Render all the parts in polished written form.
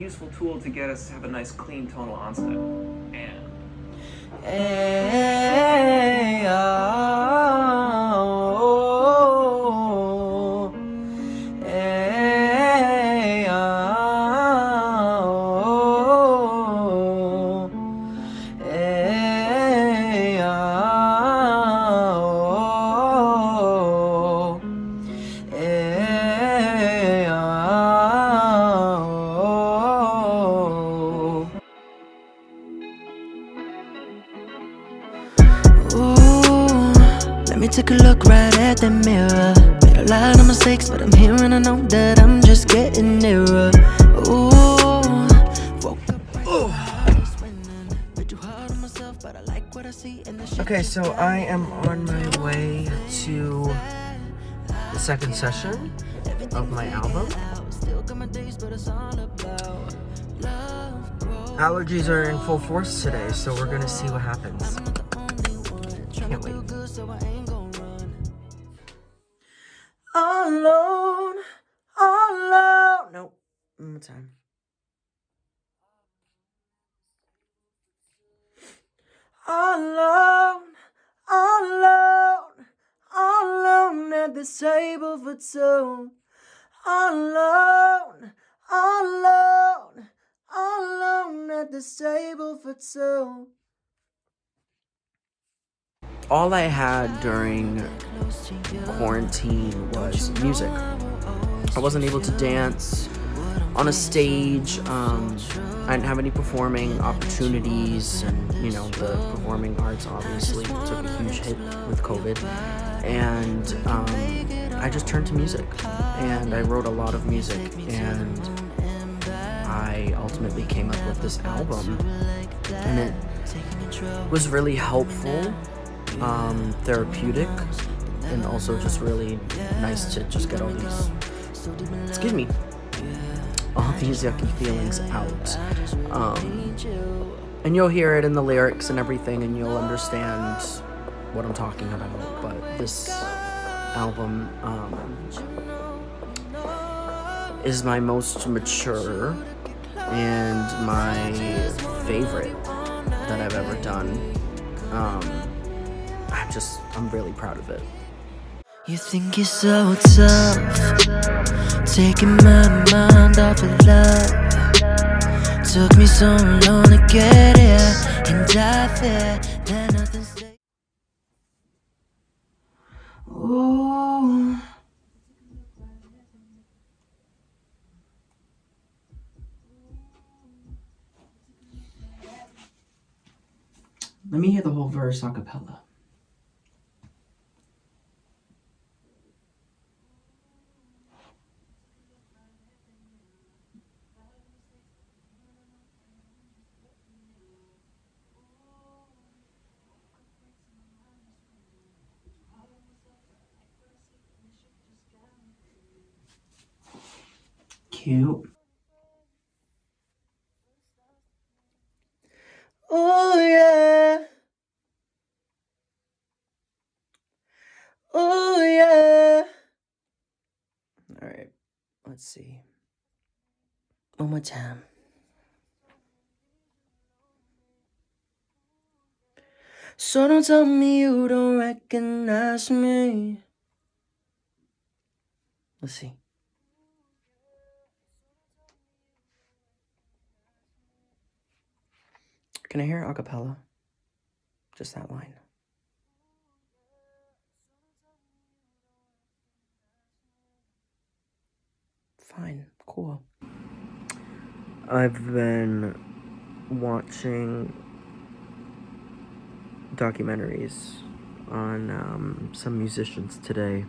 useful tool to get us to have a nice clean tonal onset. And Hey, oh, hey, oh, hey, oh, hey, oh. Ooh, let me take a look right at the mirror. Made a lot of mistakes, but I'm here and I know that I'm just getting nearer. Ooh, woke up bit too hard on myself, but I like what I see in the shit. Okay, so I am on my way to the second session of my album. Allergies are in full force today, so we're gonna see what happens. Can't wait. Alone, alone. Nope. One more time. Alone, alone, alone at this table for two. Alone, alone, alone at this table for two. All I had during quarantine was music. I wasn't able to dance on a stage. I didn't have any performing opportunities, and the performing arts obviously took a huge hit with COVID. And I just turned to music, and I wrote a lot of music, and I ultimately came up with this album, and it was really helpful, therapeutic, and also just really nice to just get all these, all these yucky feelings out. And you'll hear it in the lyrics and everything, and you'll understand what I'm talking about. But this album is my most mature and my favorite that I've ever done. I'm really proud of it. You think you're so tough, taking my mind off of love. Took me so long to get here, and I fear that nothing stays. Ooh. Let me hear the whole verse a cappella. Cute. Oh yeah. Oh yeah. All right. Let's see. One more time. So don't tell me you don't recognize me. Let's see. Can I hear a cappella? Just that line. Fine, cool. I've been watching documentaries on some musicians today,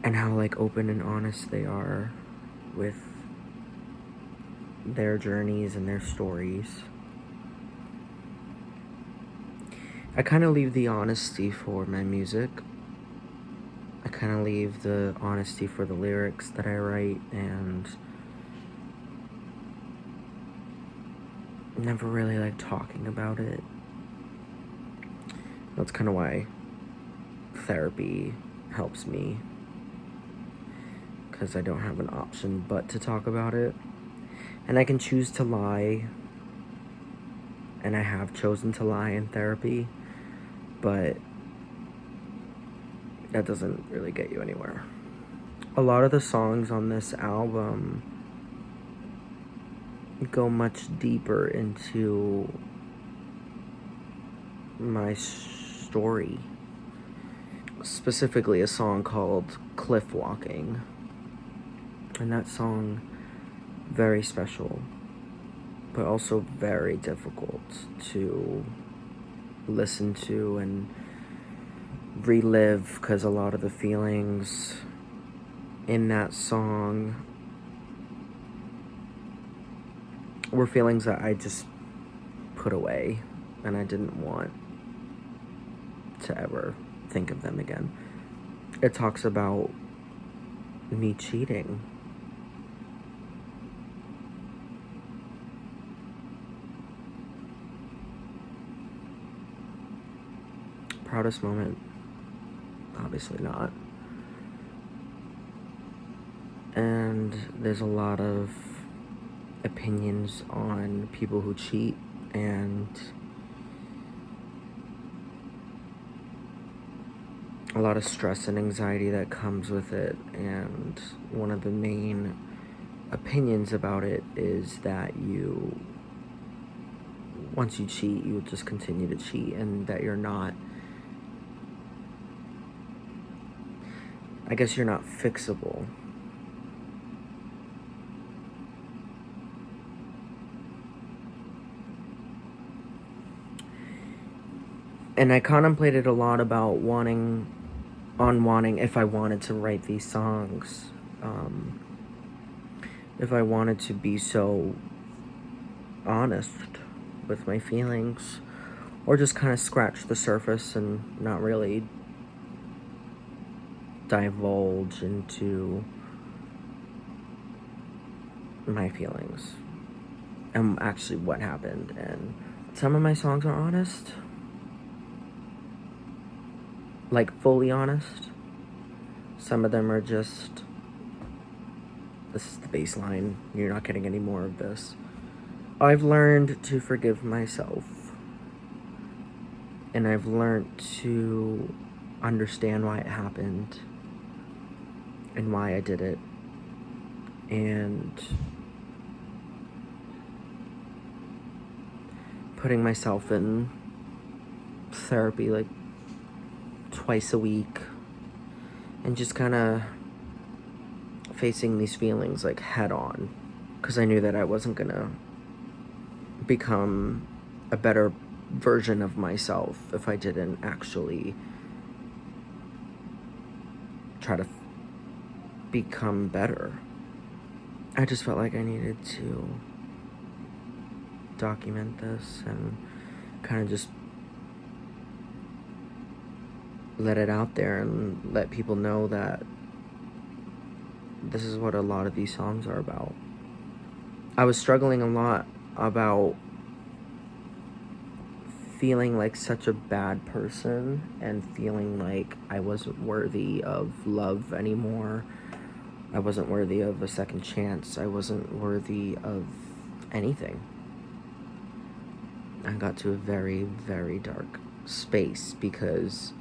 and how open and honest they are with their journeys and their stories. I kind of leave the honesty for my music. I kind of leave the honesty for the lyrics that I write, and never really like talking about it. That's kind of why therapy helps me, because I don't have an option but to talk about it. And I can choose to lie, and I have chosen to lie in therapy, but that doesn't really get you anywhere. A lot of the songs on this album go much deeper into my story. Specifically a song called Cliff Walking. And that song, very special, but also very difficult to listen to and relive, because a lot of the feelings in that song were feelings that I just put away, and I didn't want to ever think of them again. It talks about me cheating. Proudest moment? Obviously not. And there's a lot of opinions on people who cheat, and a lot of stress and anxiety that comes with it. And one of the main opinions about it is that once you cheat, you'll just continue to cheat, and that you're not, I guess you're not fixable. And I contemplated a lot about wanting if I wanted to write these songs, if I wanted to be so honest with my feelings, or just kind of scratch the surface and not really divulge into my feelings and actually what happened. And some of my songs are honest, like fully honest. Some of them are just, this is the baseline, you're not getting any more of this. I've learned to forgive myself, and I've learned to understand why it happened and why I did it. And putting myself in therapy like twice a week, and just kind of facing these feelings like head on, because I knew that I wasn't gonna become a better version of myself if I didn't actually try to become better. I just felt like I needed to document this and kind of just let it out there and let people know that this is what a lot of these songs are about. I was struggling a lot about feeling like such a bad person and feeling like I wasn't worthy of love anymore. I wasn't worthy of a second chance. I wasn't worthy of anything. I got to a very, very dark space because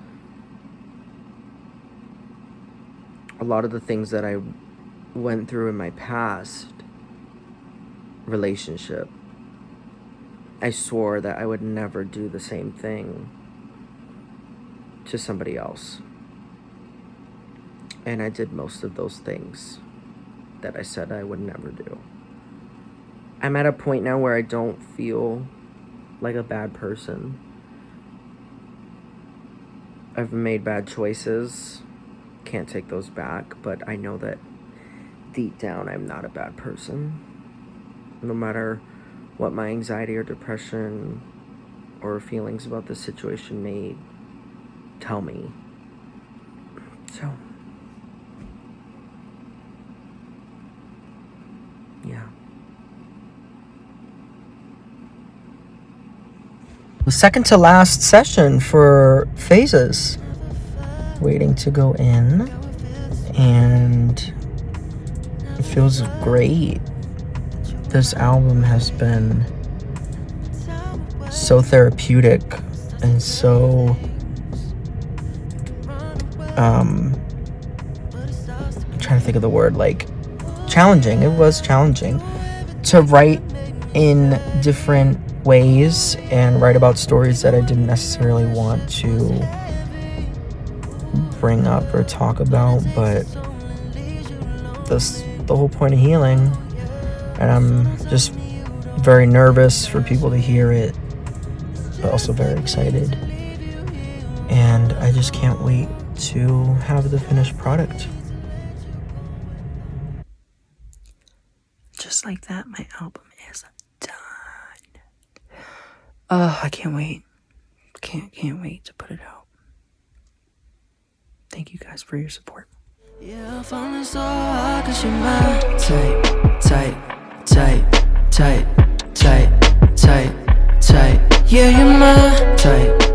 a lot of the things that I went through in my past relationship, I swore that I would never do the same thing to somebody else. And I did most of those things that I said I would never do. I'm at a point now where I don't feel like a bad person. I've made bad choices, can't take those back, but I know that deep down I'm not a bad person. No matter what my anxiety or depression or feelings about the situation may tell me. So, yeah. The second to last session for Phases. Waiting to go in, and feels great. This album has been so therapeutic and so I'm trying to think of the word, like challenging. It was challenging to write in different ways and write about stories that I didn't necessarily want to bring up or talk about, but that's the whole point of healing. And I'm just very nervous for people to hear it, but also very excited. And I just can't wait to have the finished product. Just like that, my album is done. I can't wait. Can't wait to put it out. Thank you guys for your support. Yeah, I'm falling so hard 'cause you're my tight. Yeah, you're my tight.